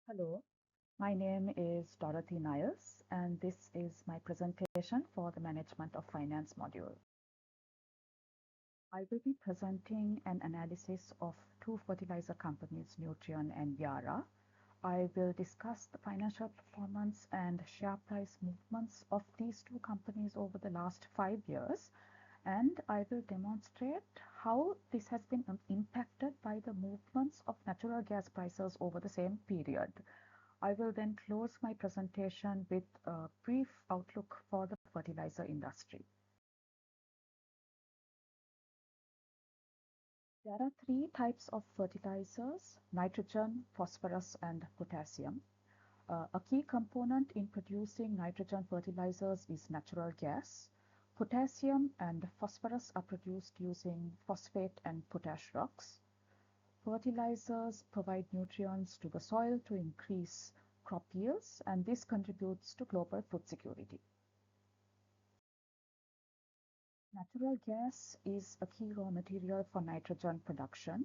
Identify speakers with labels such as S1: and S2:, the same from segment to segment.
S1: Hello, my name is Dorothy Niles, and this is my presentation for the Management of Finance module. I will be presenting an analysis of two fertilizer companies, Nutrien and Yara. I will discuss the financial performance and share price movements of these two companies over the last 5 years, and I will demonstrate how this has been impacted by the movements of natural gas prices over the same period. I will then close my presentation with a brief outlook for the fertilizer industry. There are three types of fertilizers: nitrogen, phosphorus, and potassium. A key component in producing nitrogen fertilizers is natural gas. Potassium and phosphorus are produced using phosphate and potash rocks. Fertilizers provide nutrients to the soil to increase crop yields, and this contributes to global food security. Natural gas is a key raw material for nitrogen production.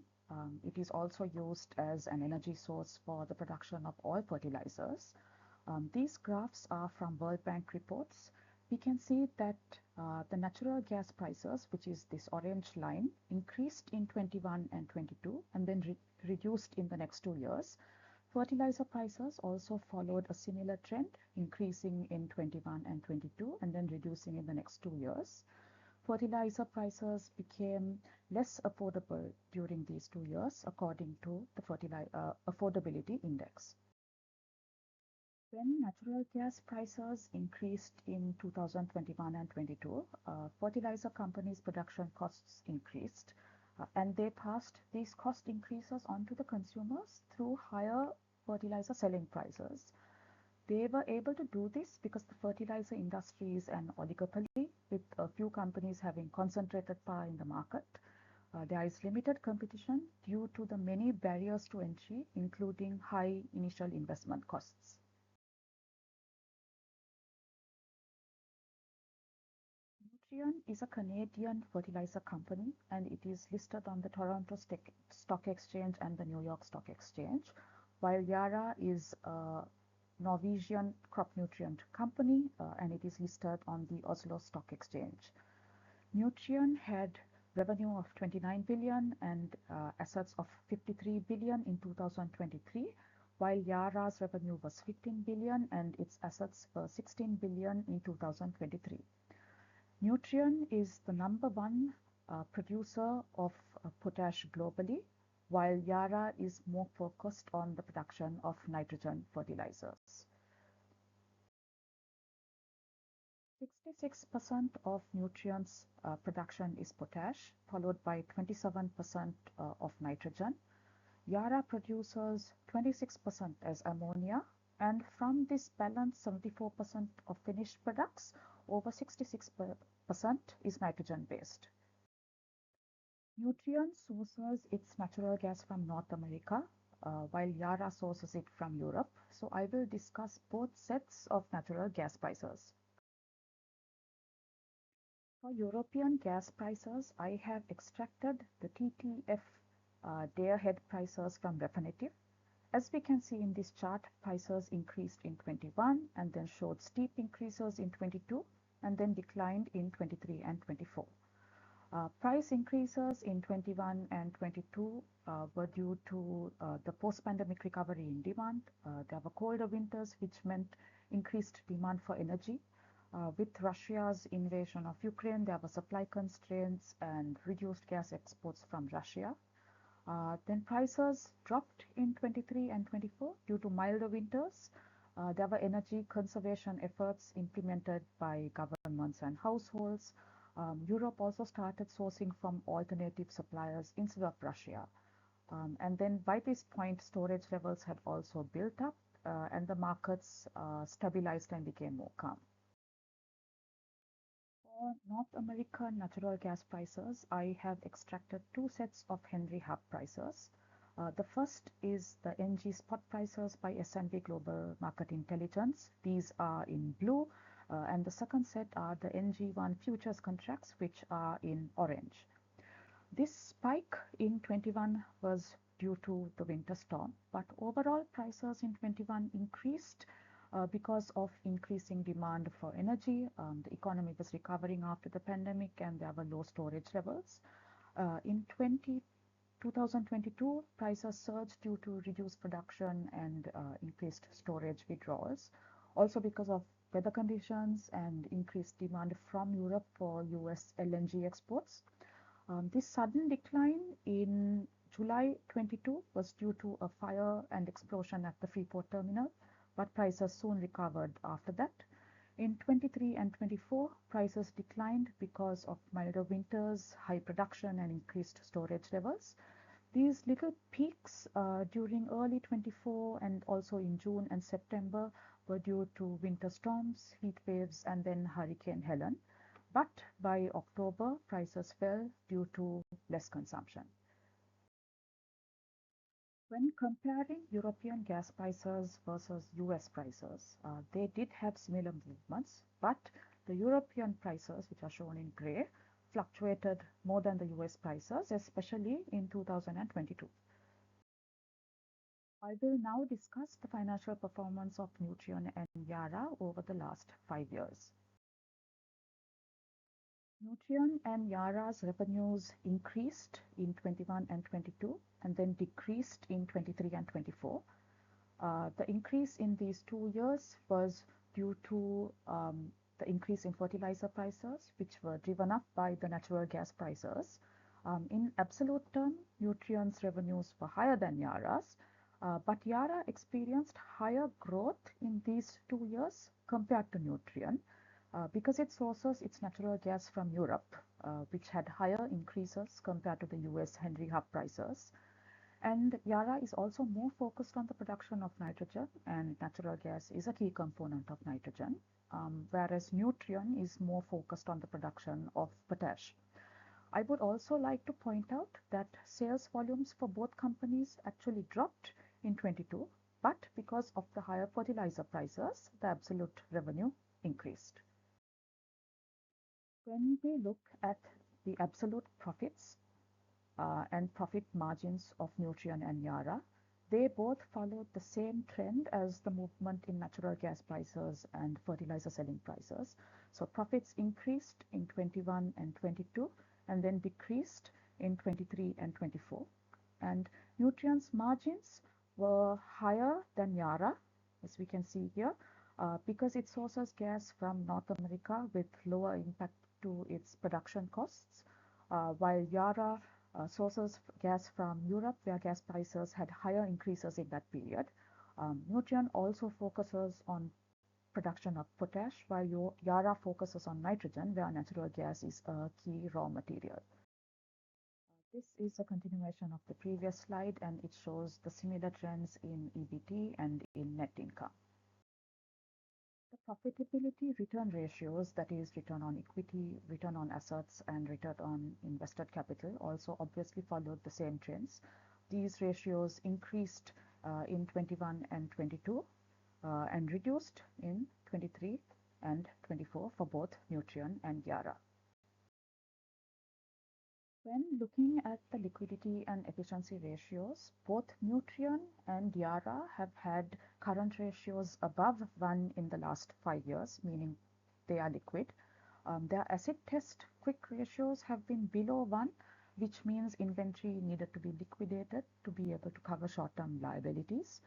S1: It is also used as an energy source for the production of all fertilizers. These graphs are from World Bank reports. We can see that the natural gas prices, which is this orange line, increased in 21 and 22 and then reduced in the next 2 years. Fertilizer prices also followed a similar trend, increasing in 21 and 22 and then reducing in the next 2 years. Fertilizer prices became less affordable during these 2 years, according to the affordability index. When natural gas prices increased in 2021 and 22, fertilizer companies' production costs increased, and they passed these cost increases on to the consumers through higher fertilizer selling prices. They were able to do this because the fertilizer industry is an oligopoly, with a few companies having concentrated power in the market. There is limited competition due to the many barriers to entry, including high initial investment costs. Nutrien is a Canadian fertilizer company, and it is listed on the Toronto Stock Exchange and the New York Stock Exchange, while Yara is a Norwegian crop nutrient company, and it is listed on the Oslo Stock Exchange. Nutrien had revenue of 29 billion and assets of 53 billion in 2023, while Yara's revenue was 15 billion and its assets were 16 billion in 2023. Nutrien is the number one producer of potash globally, while Yara is more focused on the production of nitrogen fertilizers. 66% of Nutrien's production is potash, followed by 27% of nitrogen. Yara produces 26% as ammonia, and from this balance, 74% of finished products, over 66% is nitrogen-based. Nutrien sources its natural gas from North America, while Yara sources it from Europe. So I will discuss both sets of natural gas prices. For European gas prices, I have extracted the TTF day-ahead prices from Refinitiv. As we can see in this chart, prices increased in 21 and then showed steep increases in 22 and then declined in 23 and 24. Price increases in 21 and 22 were due to the post-pandemic recovery in demand. There were colder winters, which meant increased demand for energy. With Russia's invasion of Ukraine, there were supply constraints and reduced gas exports from Russia. Then prices dropped in 23 and 24 due to milder winters. There were energy conservation efforts implemented by governments and households. Europe also started sourcing from alternative suppliers instead of Russia. And then by this point, storage levels had also built up and the markets stabilized and became more calm. For North American natural gas prices, I have extracted two sets of Henry Hub prices. The first is the NG spot prices by S&P Global Market Intelligence. These are in blue, and the second set are the NG1 futures contracts, which are in orange. This spike in 21 was due to the winter storm, but overall prices in 21 increased because of increasing demand for energy. The economy was recovering after the pandemic and there were low storage levels. In 2022, prices surged due to reduced production and increased storage withdrawals. Also because of weather conditions and increased demand from Europe for US LNG exports. This sudden decline in July 22 was due to a fire and explosion at the Freeport terminal, but prices soon recovered after that. In 23 and 24, prices declined because of milder winters, high production, and increased storage levels. These little peaks during early 24 and also in June and September were due to winter storms, heat waves, and then Hurricane Helen. But by October, prices fell due to less consumption. When comparing European gas prices versus US prices, they did have similar movements, but the European prices, which are shown in gray, fluctuated more than the US prices, especially in 2022. I will now discuss the financial performance of Nutrien and Yara over the last 5 years. Nutrien and Yara's revenues increased in 21 and 22 and then decreased in 23 and 24. The increase in these 2 years was due to the increase in fertilizer prices, which were driven up by the natural gas prices. In absolute term, Nutrien's revenues were higher than Yara's, but Yara experienced higher growth in these 2 years compared to Nutrien. Because it sources its natural gas from Europe, which had higher increases compared to the US Henry Hub prices. And Yara is also more focused on the production of nitrogen, and natural gas is a key component of nitrogen, whereas Nutrien is more focused on the production of potash. I would also like to point out that sales volumes for both companies actually dropped in 22, but because of the higher fertilizer prices, the absolute revenue increased. When we look at the absolute profits and profit margins of Nutrien and Yara, they both followed the same trend as the movement in natural gas prices and fertilizer selling prices. So profits increased in 21 and 22 and then decreased in 23 and 24. And Nutrien's margins were higher than Yara, as we can see here, because it sources gas from North America with lower impact to its production costs, while Yara sources gas from Europe, where gas prices had higher increases in that period. Nutrien also focuses on production of potash, while Yara focuses on nitrogen, where natural gas is a key raw material. This is a continuation of the previous slide, and it shows the similar trends in EBT and in net income. The profitability return ratios, that is return on equity, return on assets, and return on invested capital, also obviously followed the same trends. These ratios increased in 21 and 22 and reduced in 23 and 24 for both Nutrien and Yara. When looking at the liquidity and efficiency ratios, both Nutrien and Yara have had current ratios above 1 in the last 5 years, meaning they are liquid. Their acid test quick ratios have been below 1, which means inventory needed to be liquidated to be able to cover short-term liabilities.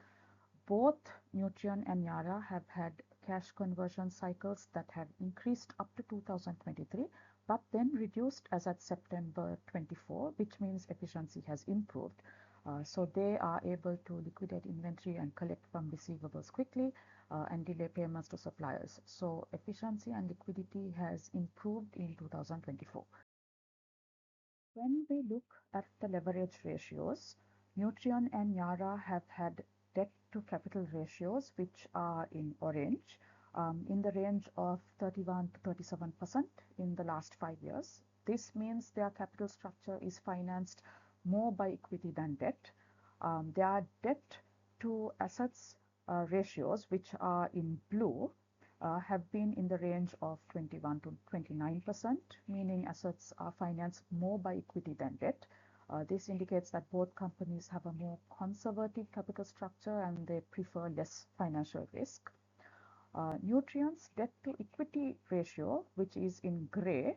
S1: Both Nutrien and Yara have had cash conversion cycles that have increased up to 2023, but then reduced as at September 24, which means efficiency has improved. So they are able to liquidate inventory and collect from receivables quickly and delay payments to suppliers. So efficiency and liquidity has improved in 2024. When we look at the leverage ratios, Nutrien and Yara have had debt to capital ratios, which are in orange, in the range of 31 to 37% in the last 5 years. This means their capital structure is financed more by equity than debt. Their debt to assets ratios, which are in blue, have been in the range of 21 to 29%, meaning assets are financed more by equity than debt. This indicates that both companies have a more conservative capital structure and they prefer less financial risk. Nutrien's debt to equity ratio, which is in gray,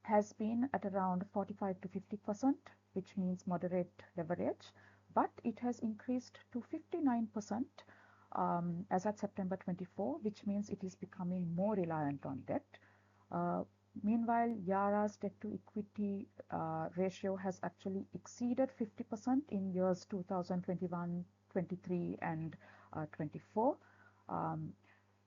S1: has been at around 45 to 50%, which means moderate leverage, but it has increased to 59% as at September 24, which means it is becoming more reliant on debt. Meanwhile, Yara's debt to equity ratio has actually exceeded 50% in years 2021, 23, and 24.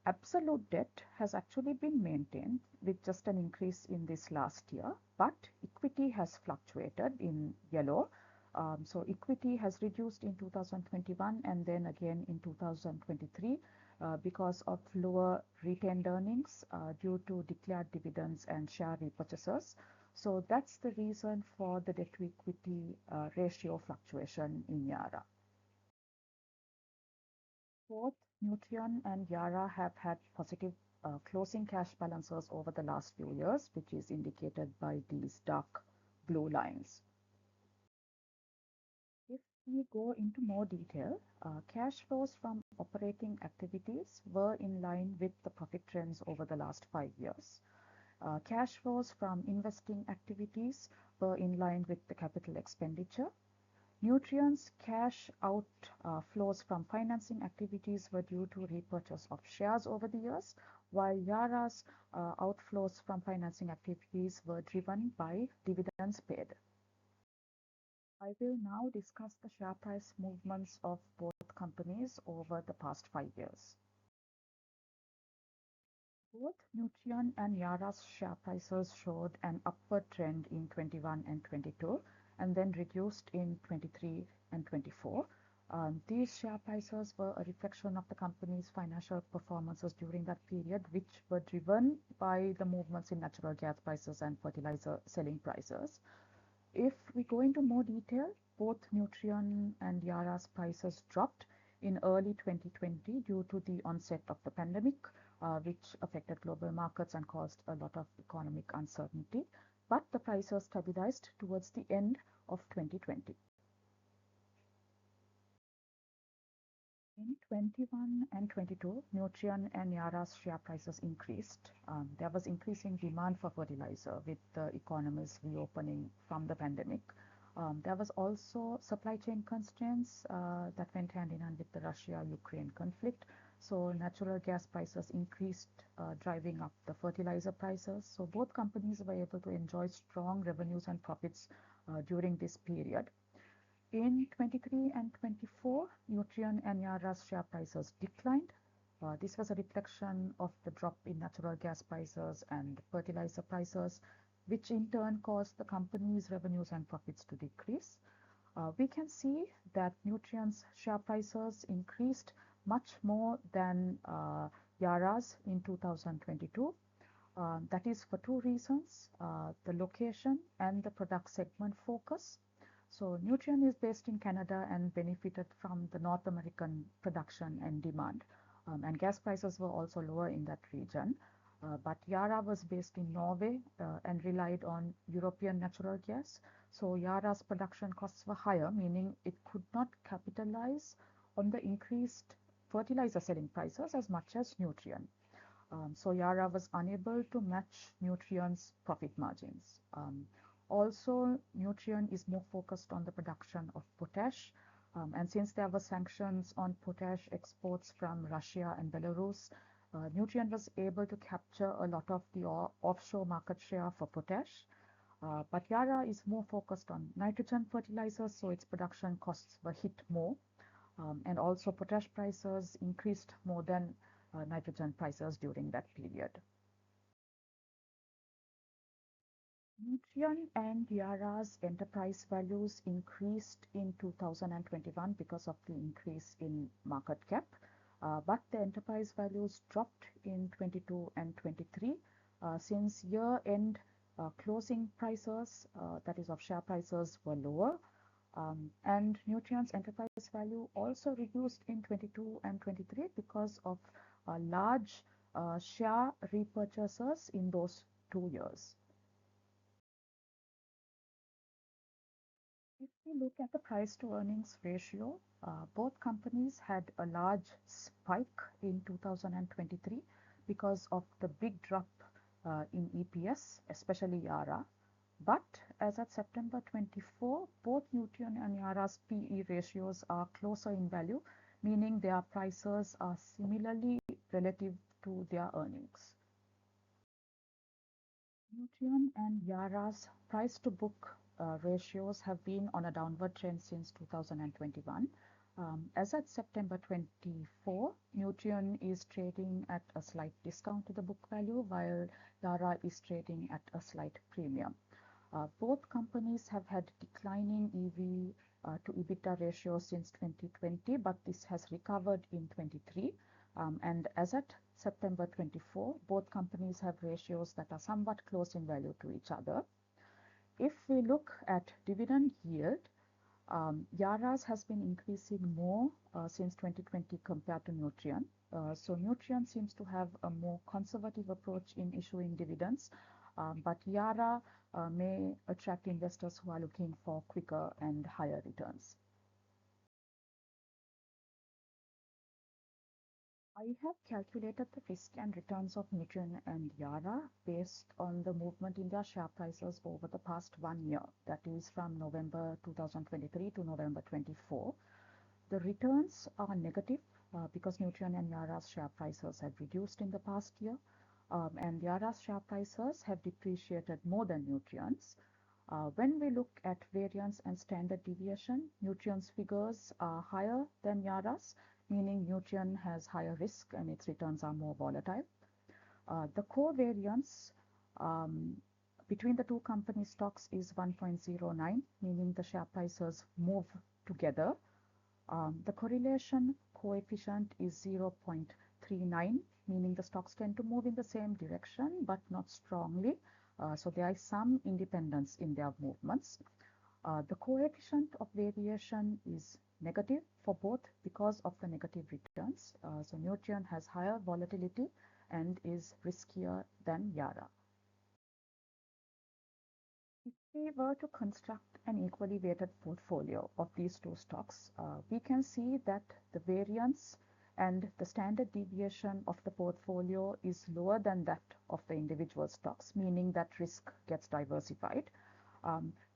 S1: Absolute debt has actually been maintained with just an increase in this last year, but equity has fluctuated in yellow. So equity has reduced in 2021 and then again in 2023 because of lower retained earnings due to declared dividends and share repurchases. So that's the reason for the debt to equity ratio fluctuation in Yara. Both Nutrien and Yara have had positive closing cash balances over the last few years, which is indicated by these dark blue lines. If we go into more detail, cash flows from operating activities were in line with the profit trends over the last 5 years. Cash flows from investing activities were in line with the capital expenditure. Nutrien's cash outflows from financing activities were due to repurchase of shares over the years, while Yara's outflows from financing activities were driven by dividends paid. I will now discuss the share price movements of both companies over the past 5 years. Both Nutrien and Yara's share prices showed an upward trend in 21 and 22 and then reduced in 23 and 24. These share prices were a reflection of the company's financial performances during that period, which were driven by the movements in natural gas prices and fertilizer selling prices. If we go into more detail, both Nutrien and Yara's prices dropped in early 2020 due to the onset of the pandemic, which affected global markets and caused a lot of economic uncertainty. But the prices stabilized towards the end of 2020. In 21 and 22, Nutrien and Yara's share prices increased. There was increasing demand for fertilizer with the economies reopening from the pandemic. There was also supply chain constraints that went hand in hand with the Russia-Ukraine conflict. So natural gas prices increased, driving up the fertilizer prices. So both companies were able to enjoy strong revenues and profits during this period. In 23 and 24, Nutrien and Yara's share prices declined. This was a reflection of the drop in natural gas prices and fertilizer prices, which in turn caused the company's revenues and profits to decrease. We can see that Nutrien's share prices increased much more than Yara's in 2022. That is for two reasons, the location and the product segment focus. So Nutrien is based in Canada and benefited from the North American production and demand. And gas prices were also lower in that region. But Yara was based in Norway and relied on European natural gas. So Yara's production costs were higher, meaning it could not capitalize on the increased fertilizer selling prices as much as Nutrien. So Yara was unable to match Nutrien's profit margins. Also, Nutrien is more focused on the production of potash. And since there were sanctions on potash exports from Russia and Belarus, Nutrien was able to capture a lot of the offshore market share for potash. But Yara is more focused on nitrogen fertilizers, so its production costs were hit more. And also potash prices increased more than nitrogen prices during that period. Nutrien and Yara's enterprise values increased in 2021 because of the increase in market cap, but the enterprise values dropped in 22 and 23 since year-end closing prices, that is of share prices, were lower. And Nutrien's enterprise value also reduced in 22 and 23 because of large share repurchases in those 2 years. we look at the price to earnings ratio, both companies had a large spike in 2023 because of the big drop in EPS, especially Yara. But as at September 24, both Nutrien and Yara's PE ratios are closer in value, meaning their prices are similarly relative to their earnings. Nutrien and Yara's price to book ratios have been on a downward trend since 2021. As at September 24, Nutrien is trading at a slight discount to the book value, while Yara is trading at a slight premium. Both companies have had declining EV to EBITDA ratios since 2020, but this has recovered in 23. And as at September 24, both companies have ratios that are somewhat close in value to each other. If we look at dividend yield, Yara's has been increasing more since 2020 compared to Nutrien. So Nutrien seems to have a more conservative approach in issuing dividends, but Yara may attract investors who are looking for quicker and higher returns. I have calculated the risk and returns of Nutrien and Yara based on the movement in their share prices over the past 1 year, that is from November 2023 to November 24. The returns are negative because Nutrien and Yara's share prices have reduced in the past year, and Yara's share prices have depreciated more than Nutrien's. When we look at variance and standard deviation, Nutrien's figures are higher than Yara's, meaning Nutrien has higher risk and its returns are more volatile. The core variance between the two company stocks is 1.09, meaning the share prices move together. The correlation coefficient is 0.39, meaning the stocks tend to move in the same direction but not strongly. So there is some independence in their movements. The coefficient of variation is negative for both because of the negative returns. So Nutrien has higher volatility and is riskier than Yara. If we were to construct an equally weighted portfolio of these two stocks, we can see that the variance and the standard deviation of the portfolio is lower than that of the individual stocks, meaning that risk gets diversified.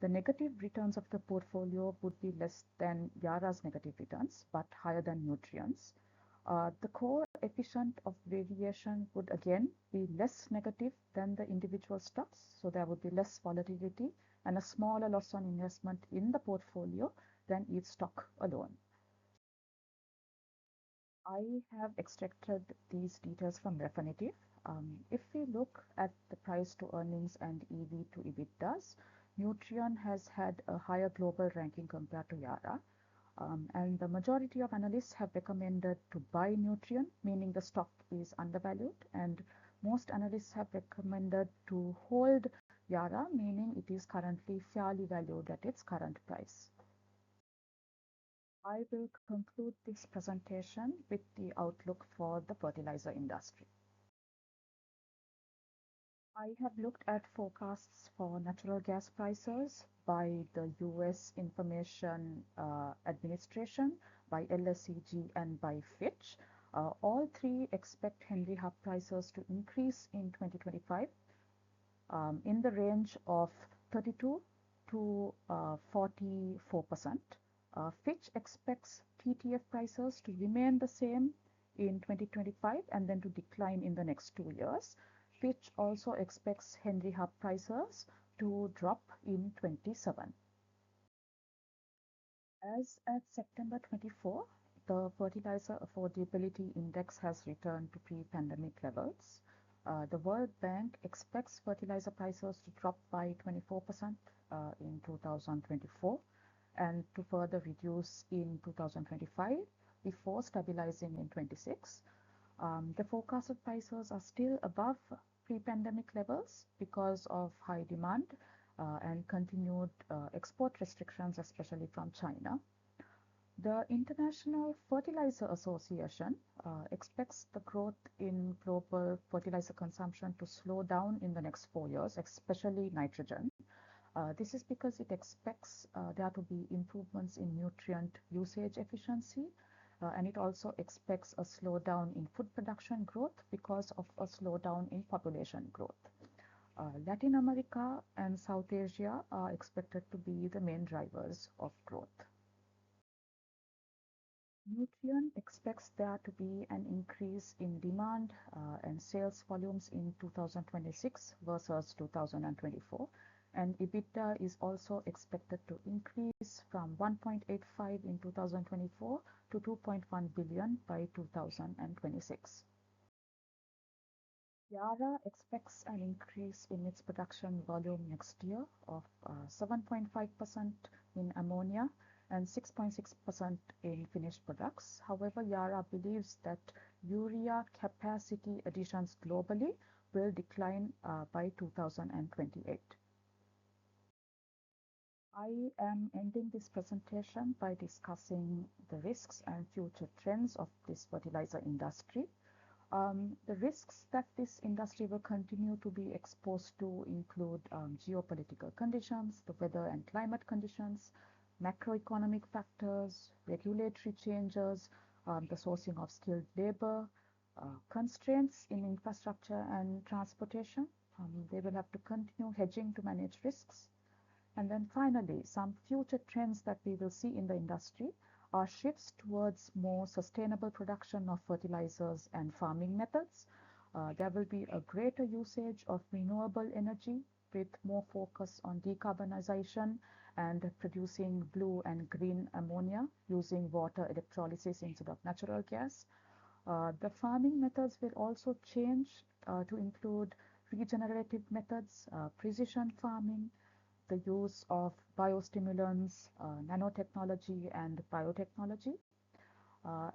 S1: The negative returns of the portfolio would be less than Yara's negative returns, but higher than Nutrien's. The coefficient of variation would again be less negative than the individual stocks, so there would be less volatility and a smaller loss on investment in the portfolio than each stock alone. I have extracted these details from Refinitiv. If we look at the price to earnings and EV to EBITDAs, Nutrien has had a higher global ranking compared to Yara. And the majority of analysts have recommended to buy Nutrien, meaning the stock is undervalued, and most analysts have recommended to hold Yara, meaning it is currently fairly valued at its current price. I will conclude this presentation with the outlook for the fertilizer industry. I have looked at forecasts for natural gas prices by the US Information Administration, by LSEG, and by Fitch. All three expect Henry Hub prices to increase in 2025 in the range of 32 to 44%. Fitch expects TTF prices to remain the same in 2025 and then to decline in the next 2 years. Fitch also expects Henry Hub prices to drop in 27. As at September 24, the fertilizer affordability index has returned to pre-pandemic levels. The World Bank expects fertilizer prices to drop by 24% in 2024 and to further reduce in 2025 before stabilizing in 26. The forecasted prices are still above pre-pandemic levels because of high demand and continued export restrictions, especially from China. The International Fertilizer Association expects the growth in global fertilizer consumption to slow down in the next 4 years, especially nitrogen. This is because it expects there to be improvements in nutrient usage efficiency, and it also expects a slowdown in food production growth because of a slowdown in population growth. Latin America and South Asia are expected to be the main drivers of growth. Nutrien expects there to be an increase in demand and sales volumes in 2026 versus 2024, and EBITDA is also expected to increase from 1.85 in 2024 to 2.1 billion by 2026. Yara expects an increase in its production volume next year of 7.5% in ammonia and 6.6% in finished products. However, Yara believes that urea capacity additions globally will decline by 2028. I am ending this presentation by discussing the risks and future trends of this fertilizer industry. The risks that this industry will continue to be exposed to include geopolitical conditions, the weather and climate conditions, macroeconomic factors, regulatory changes, the sourcing of skilled labor, constraints in infrastructure and transportation. They will have to continue hedging to manage risks. And then finally, some future trends that we will see in the industry are shifts towards more sustainable production of fertilizers and farming methods. There will be a greater usage of renewable energy with more focus on decarbonization and producing blue and green ammonia using water electrolysis instead of natural gas. The farming methods will also change to include regenerative methods, precision farming, the use of biostimulants, nanotechnology, and biotechnology.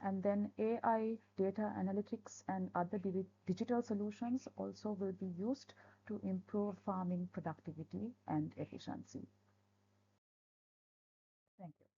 S1: And then AI, data analytics, and other digital solutions also will be used to improve farming productivity and efficiency. Thank you.